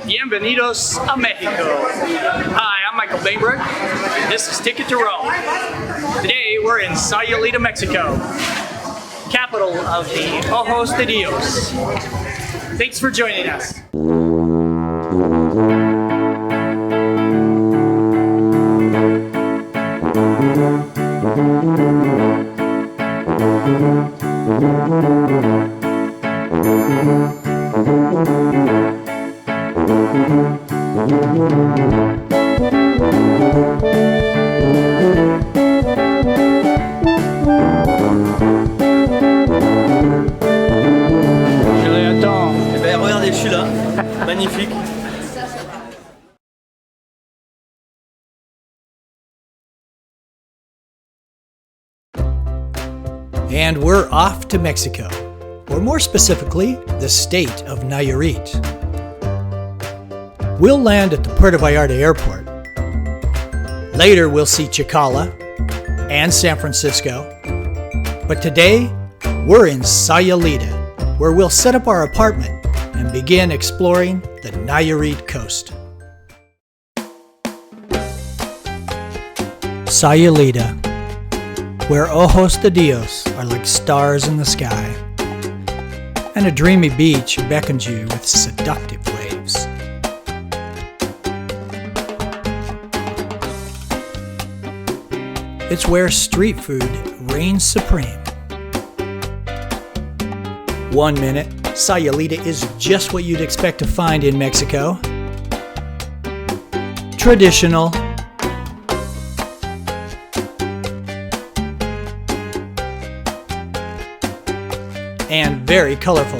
Bienvenidos a Mexico. Hi, I'm Michael Bainbrook. This is Ticket to Rome. Today we're in Sayulita, Mexico, capital of the Ojos de Dios. Thanks for joining us. Eh ben, regardez, je suis là. Magnifique. And we're off to Mexico, or more specifically, the state of Nayarit. We'll land at the Puerto Vallarta airport. Later, we'll see Chicala and San Francisco. But today, we're in Sayulita, where we'll set up our apartment and begin exploring the Nayarit coast. Sayulita, where Ojos de Dios are like stars in the sky, and a dreamy beach beckons you with seductive waves. It's where street food reigns supreme. 1 minute, Sayulita is just what you'd expect to find in Mexico. Traditional, and very colorful.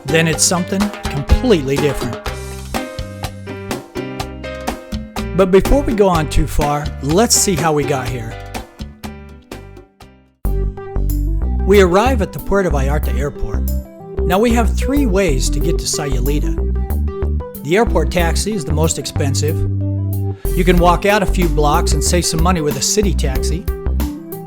Then it's something completely different. But before we go on too far, let's see how we got here. We arrive at the Puerto Vallarta airport. Now we have 3 ways to get to Sayulita. The airport taxi is the most expensive. You can walk out a few blocks and save some money with a city taxi.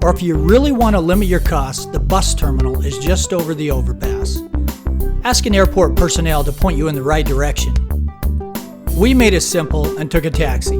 Or if you really want to limit your costs, the bus terminal is just over the overpass. Ask an airport personnel to point you in the right direction. We made it simple and took a taxi.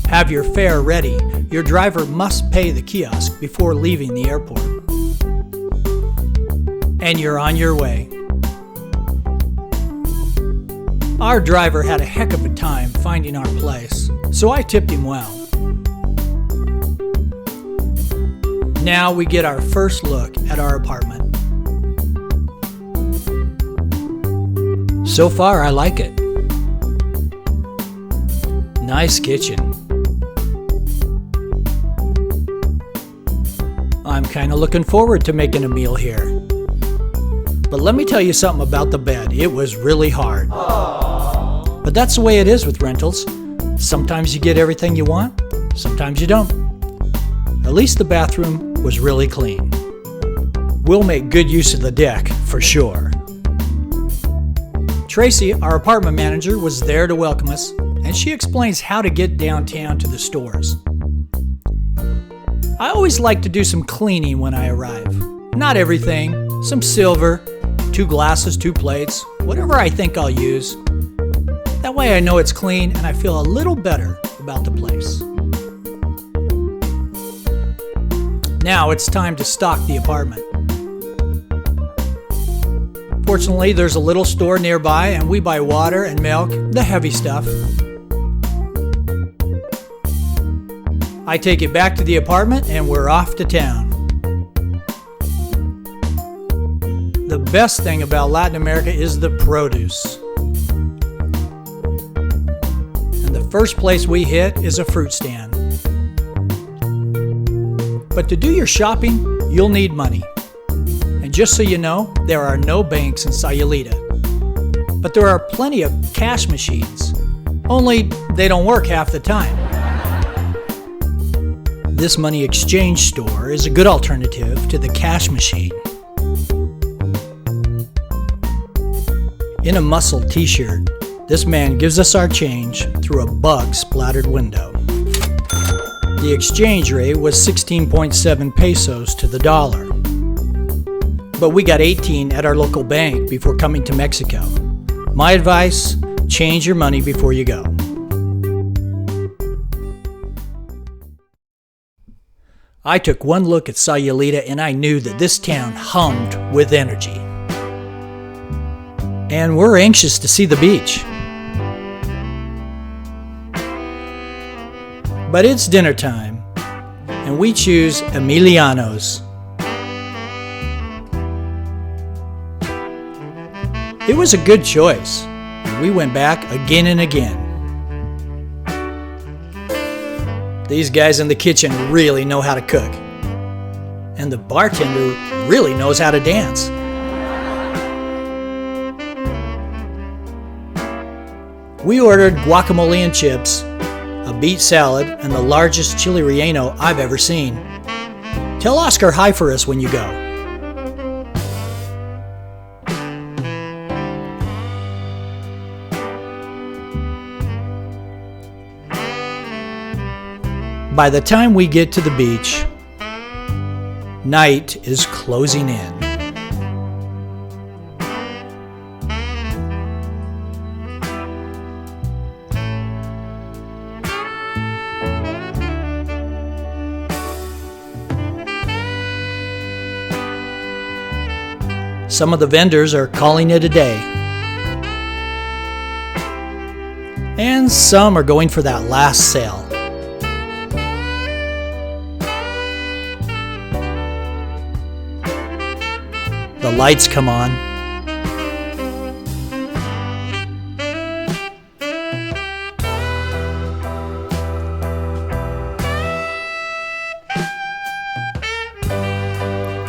Have your fare ready. Your driver must pay the kiosk before leaving the airport. And you're on your way. Our driver had a heck of a time finding our place, so I tipped him well. Now we get our first look at our apartment. So far, I like it. Nice kitchen. I'm kind of looking forward to making a meal here. But let me tell you something about the bed. It was really hard. But that's the way it is with rentals. Sometimes you get everything you want, sometimes you don't. At least the bathroom was really clean. We'll make good use of the deck, for sure. Tracy, our apartment manager, was there to welcome us, and she explains how to get downtown to the stores. I always like to do some cleaning when I arrive. Not everything, some silver, 2 glasses, 2 plates, whatever I think I'll use. That way I know it's clean and I feel a little better about the place. Now it's time to stock the apartment. Fortunately, there's a little store nearby and we buy water and milk, the heavy stuff. I take it back to the apartment and we're off to town. The best thing about Latin America is the produce. And the first place we hit is a fruit stand. But to do your shopping, you'll need money. And just so you know, there are no banks in Sayulita. But there are plenty of cash machines. Only they don't work half the time. This money exchange store is a good alternative to the cash machine. In a muscle t-shirt, this man gives us our change through a bug-splattered window. The exchange rate was 16.7 pesos to the dollar. but we got 18 at our local bank before coming to Mexico. My advice, change your money before you go. I took one look at Sayulita and I knew that this town hummed with energy. And we're anxious to see the beach. But it's dinner time, and we choose Emiliano's. It was a good choice. We went back again and again. These guys in the kitchen really know how to cook. And the bartender really knows how to dance. We ordered guacamole and chips, a beet salad, and the largest chili relleno I've ever seen. Tell Oscar hi for us when you go. By the time we get to the beach, night is closing in. Some of the vendors are calling it a day. And some are going for that last sale. The lights come on.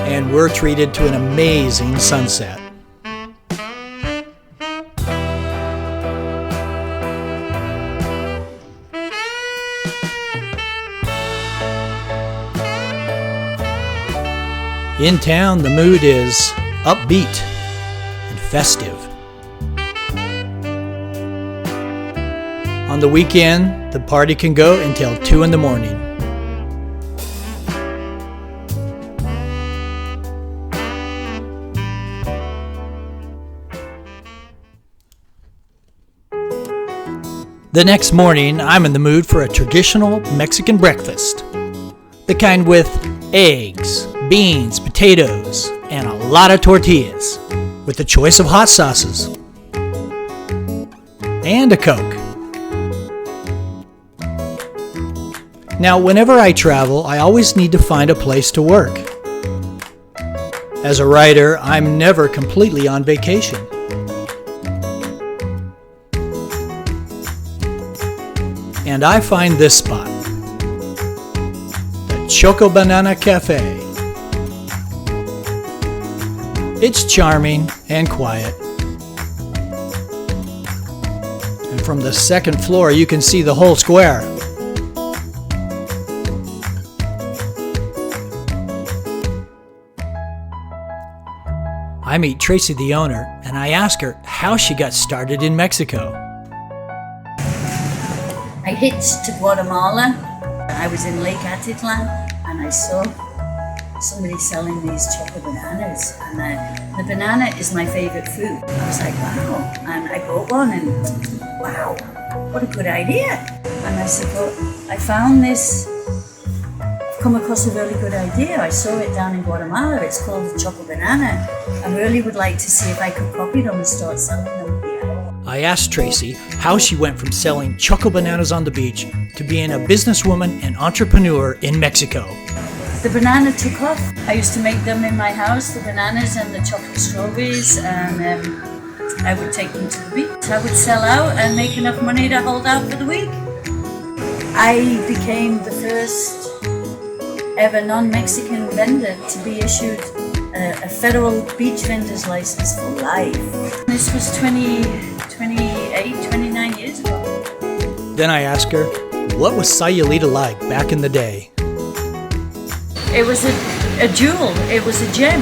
And we're treated to an amazing sunset. In town, the mood is upbeat and festive. On the weekend, the party can go until 2 in the morning. The next morning, I'm in the mood for a traditional Mexican breakfast. The kind with eggs, beans, potatoes, and a lot of tortillas, with a choice of hot sauces. And a Coke. Now, whenever I travel, I always need to find a place to work. As a writer, I'm never completely on vacation. And I find this spot, the Choco Banana Cafe. It's charming and quiet. And from the second floor, you can see the whole square. I meet Tracy, the owner, and I ask her how she got started in Mexico. I hitched to Guatemala. I was in Lake Atitlan and I saw somebody selling these chocolate bananas. And the banana is my favorite fruit. I was like, wow. And I bought one and wow, what a good idea. And I said, well, I found this, come across a really good idea. I saw it down in Guatemala. It's called the chocolate banana. I really would like to see if I could copy them and start selling them here. I asked Tracy how she went from selling choco bananas on the beach to being a businesswoman and entrepreneur in Mexico. The banana took off. I used to make them in my house, the bananas and the chocolate strawberries, and I would take them to the beach. I would sell out and make enough money to hold out for the week. I became the first ever non-Mexican vendor to be issued a federal beach vendor's license for life. This was 29 years ago. Then I asked her, what was Sayulita like back in the day? It was a jewel, it was a gem.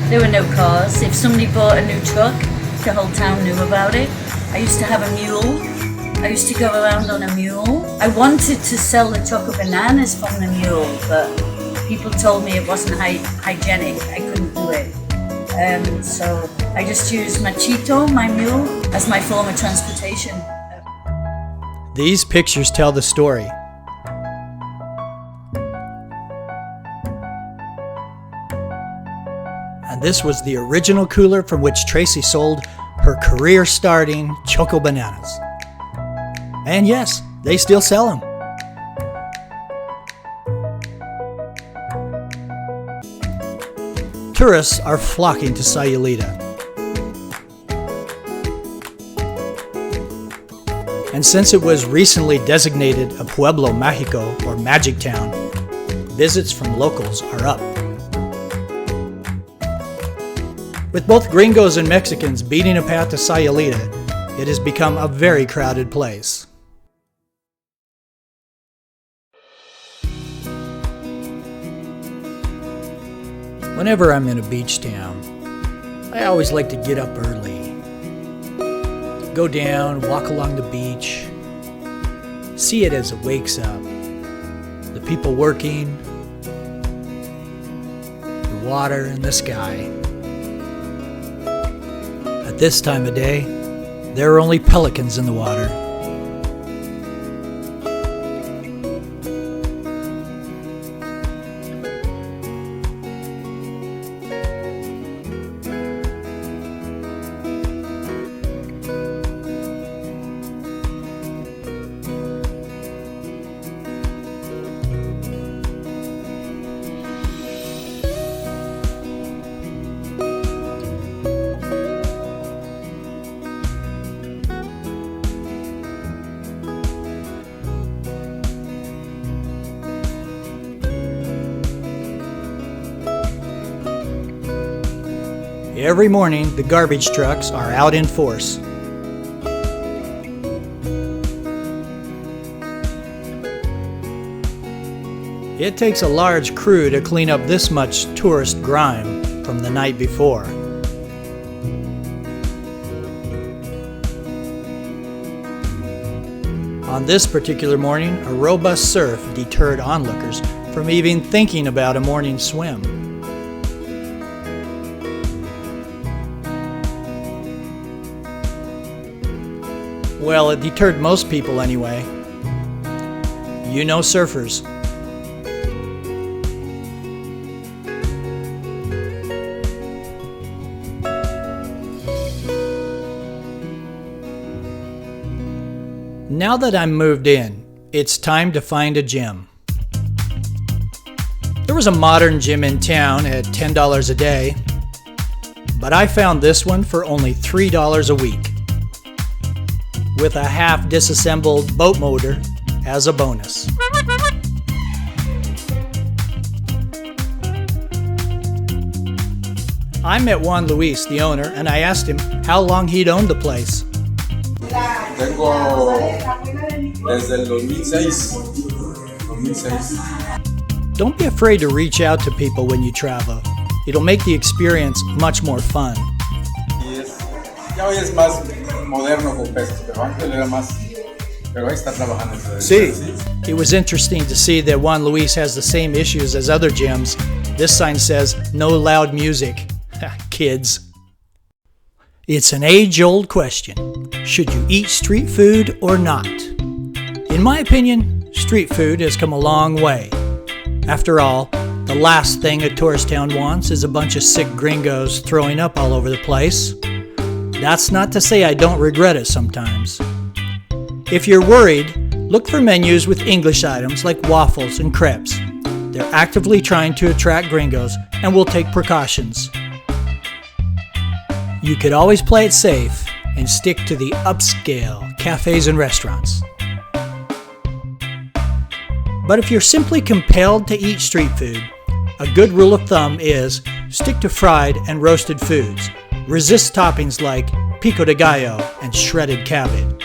There were no cars. If somebody bought a new truck, the whole town knew about it. I used to have a mule. I used to go around on a mule. I wanted to sell the chocolate bananas from the mule, but people told me it wasn't hygienic. I couldn't do it. So I just use Machito, my mule, as my form of transportation. These pictures tell the story. And this was the original cooler from which Tracy sold her career-starting Choco Bananas. And yes, they still sell them. Tourists are flocking to Sayulita. And since it was recently designated a Pueblo Mágico, or Magic Town, visits from locals are up. With both gringos and Mexicans beating a path to Sayulita, it has become a very crowded place. Whenever I'm in a beach town, I always like to get up early. Go down, walk along the beach, see it as it wakes up. The people working, the water and the sky. At this time of day, there are only pelicans in the water. Every morning, the garbage trucks are out in force. It takes a large crew to clean up this much tourist grime from the night before. On this particular morning, a robust surf deterred onlookers from even thinking about a morning swim. Well, it deterred most people anyway. You know surfers. Now that I'm moved in, it's time to find a gym. There was a modern gym in town at $10 a day, but I found this one for only $3 a week, with a half disassembled boat motor as a bonus. I met Juan Luis, the owner, and I asked him how long he'd owned the place. Tengo desde el 2006. Don't be afraid to reach out to people when you travel. It'll make the experience much more fun. Ya hoy es más moderno con pesos, pero antes era más. Pero ahí está trabajando. Sí. It was interesting to see that Juan Luis has the same issues as other gyms. This sign says, "No loud music." Kids. It's an age-old question. Should you eat street food or not? In my opinion, street food has come a long way. After all, the last thing a tourist town wants is a bunch of sick gringos throwing up all over the place. That's not to say I don't regret it sometimes. If you're worried, look for menus with English items like waffles and crepes. They're actively trying to attract gringos and will take precautions. You could always play it safe and stick to the upscale cafes and restaurants. But if you're simply compelled to eat street food, a good rule of thumb is stick to fried and roasted foods. Resist toppings like pico de gallo and shredded cabbage.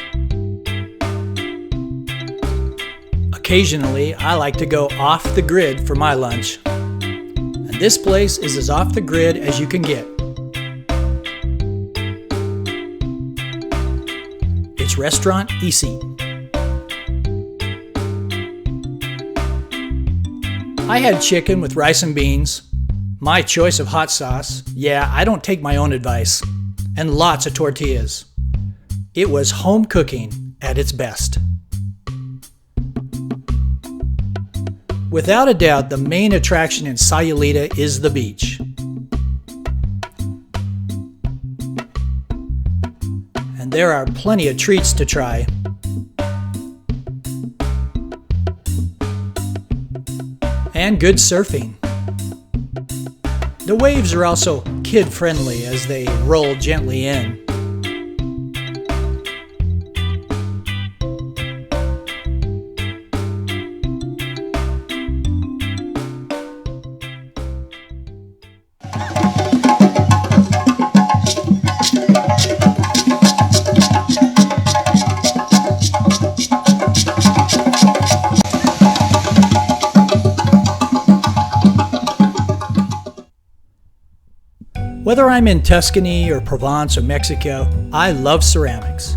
Occasionally, I like to go off the grid for my lunch. And this place is as off the grid as you can get. It's Restaurant Easy. I had chicken with rice and beans, My choice of hot sauce, yeah, I don't take my own advice, and lots of tortillas. It was home cooking at its best. Without a doubt, the main attraction in Sayulita is the beach. And there are plenty of treats to try. And good surfing. The waves are also kid-friendly as they roll gently in. Whether I'm in Tuscany or Provence or Mexico, I love ceramics,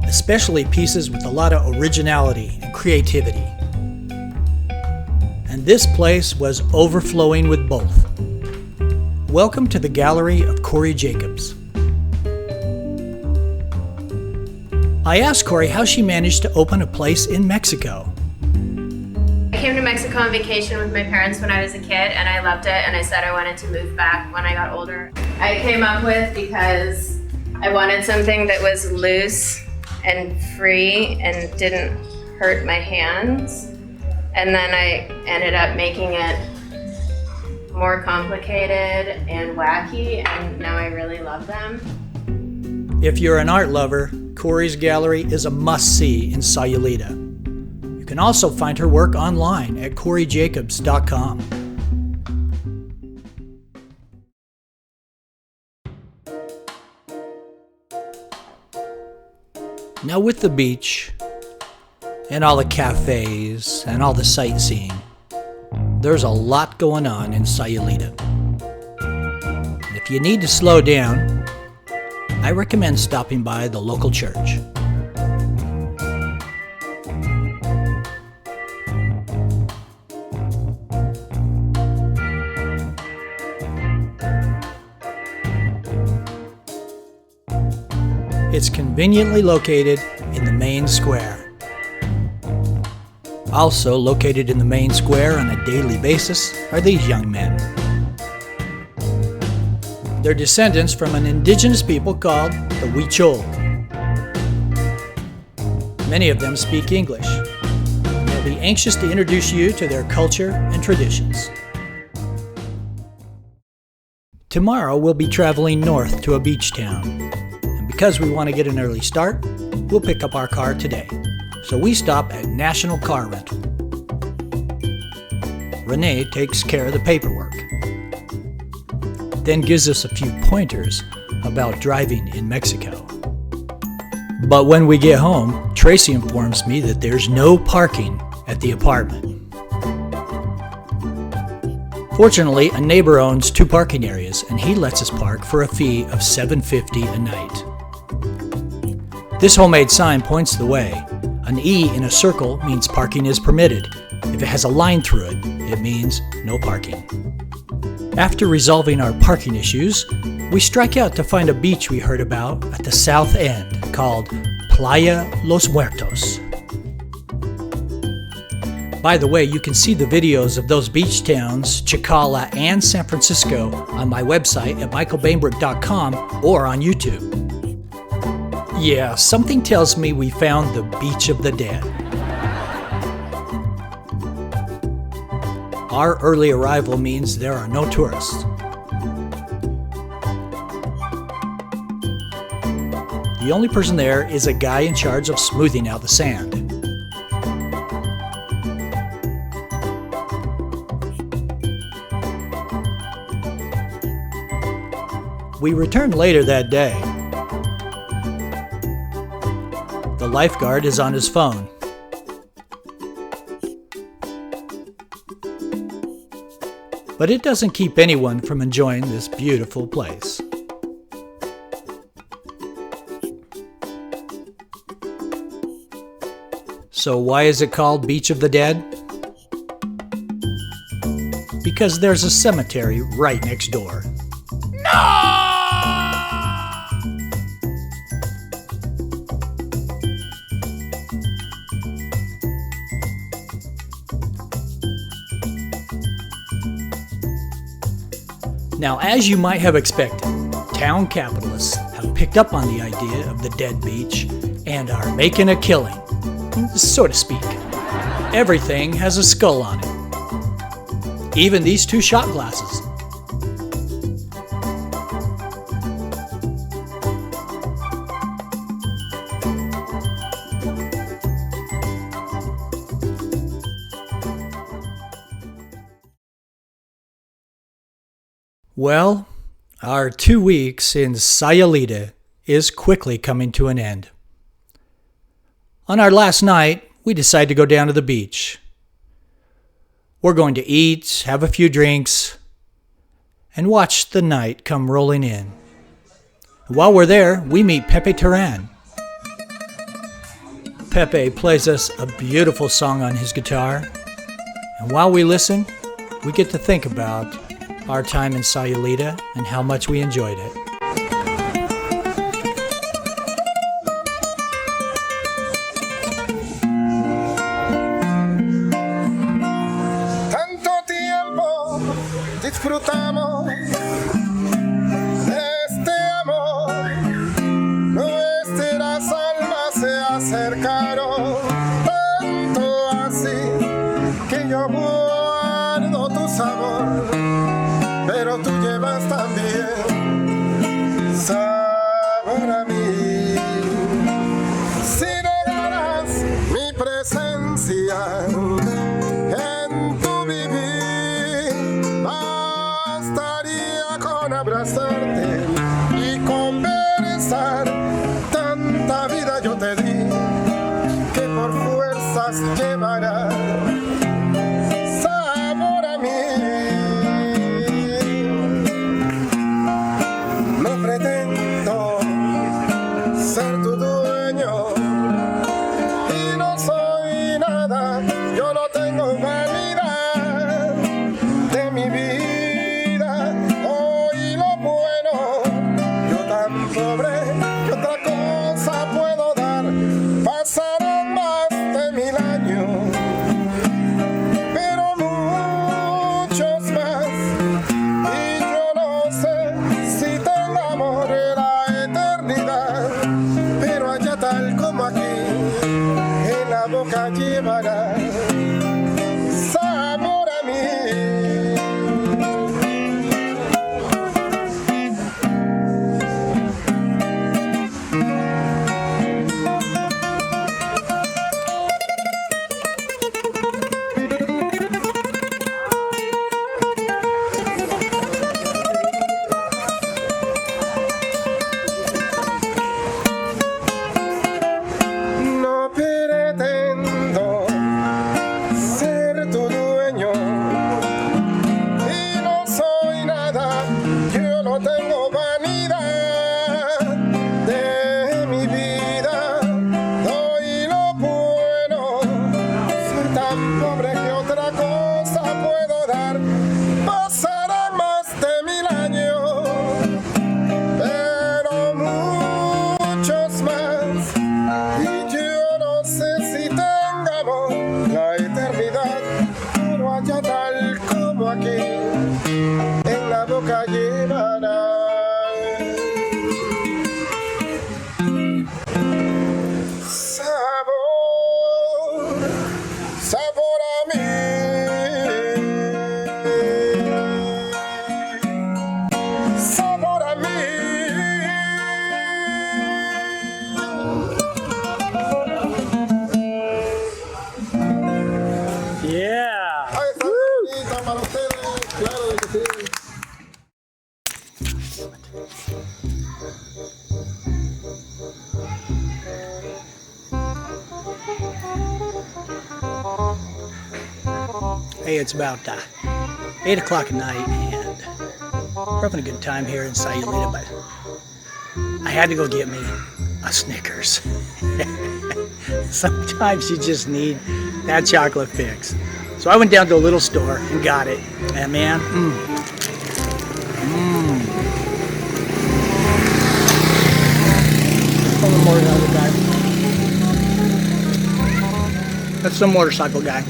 especially pieces with a lot of originality and creativity. And this place was overflowing with both. Welcome to the gallery of Corey Jacobs. I asked Corey how she managed to open a place in Mexico. I came to Mexico on vacation with my parents when I was a kid, and I loved it, and I said I wanted to move back when I got older. I came up with because I wanted something that was loose and free and didn't hurt my hands, and then I ended up making it more complicated and wacky, and now I really love them. If you're an art lover, Corey's gallery is a must-see in Sayulita. You can also find her work online at CoreyJacobs.com. Now with the beach, and all the cafes, and all the sightseeing, there's a lot going on in Sayulita. If you need to slow down, I recommend stopping by the local church. It's conveniently located in the main square. Also located in the main square on a daily basis are these young men. They're descendants from an indigenous people called the Huichol. Many of them speak English. They'll be anxious to introduce you to their culture and traditions. Tomorrow we'll be traveling north to a beach town. Because we want to get an early start, we'll pick up our car today. So we stop at National Car Rental. Renee takes care of the paperwork, then gives us a few pointers about driving in Mexico. But when we get home, Tracy informs me that there's no parking at the apartment. Fortunately, a neighbor owns 2 parking areas, and he lets us park for a fee of $7.50 a night. This homemade sign points the way. An E in a circle means parking is permitted. If it has a line through it, it means no parking. After resolving our parking issues, we strike out to find a beach we heard about at the south end called Playa Los Muertos. By the way, you can see the videos of those beach towns, Chicala and San Francisco, on my website at michaelbainbrook.com or on YouTube. Yeah, something tells me we found the beach of the dead. Our early arrival means there are no tourists. The only person there is a guy in charge of smoothing out the sand. We returned later that day. The lifeguard is on his phone. But it doesn't keep anyone from enjoying this beautiful place. So why is it called Beach of the Dead? because there's a cemetery right next door. Now, as you might have expected, town capitalists have picked up on the idea of the dead beach and are making a killing, so to speak. Everything has a skull on it. Even these 2 shot glasses. Well, our 2 weeks in Sayulita is quickly coming to an end. On our last night, we decided to go down to the beach. We're going to eat, have a few drinks, and watch the night come rolling in. While we're there, we meet Pepe Turan. Pepe plays us a beautiful song on his guitar, and while we listen, we get to think about our time in Sayulita and how much we enjoyed it. Tanto tiempo disfrutamos de este amor, nuestras almas se acercaron, tanto así que yo guardo tu sabor, pero tú llevas también sabor a mí. Si negaras mi presencia en tu vivir, bastaría con abrazarte y conversar. Tanta vida yo te di que por fuerzas llevarás sabor a mí. No pretendo ser tu dueño y no soy nada, yo no tengo vanidad de mi vida. Hoy lo bueno, yo tan pobre, ¿qué otra cosa puedo dar? Pasaron más de 1000 años, pero muchos más, y yo no sé si tengamos la eternidad, pero allá tal como aquí, en la boca llevará sabor a mí. No pretendo ser tu dueño y no soy nada, yo no tengo vanidad de mi vida. Doy lo bueno, soy tan pobre que otra cosa puedo dar. Pasarán más de 1000 años, pero muchos más, y yo no sé si tengamos la eternidad, pero allá tal como aquí, en la boca llevará sabor, sabor a mí. Sabor a mí. Yeah! Ahí está, bonita para ustedes, claro que sí. Hey, it's about 8 o'clock at night, and we're having a good time here in Sayulita, but I had to go get me a Snickers. Sometimes you just need that chocolate fix. So I went down to a little store and got it, Yeah, man. More the other guy. That's the motorcycle guy.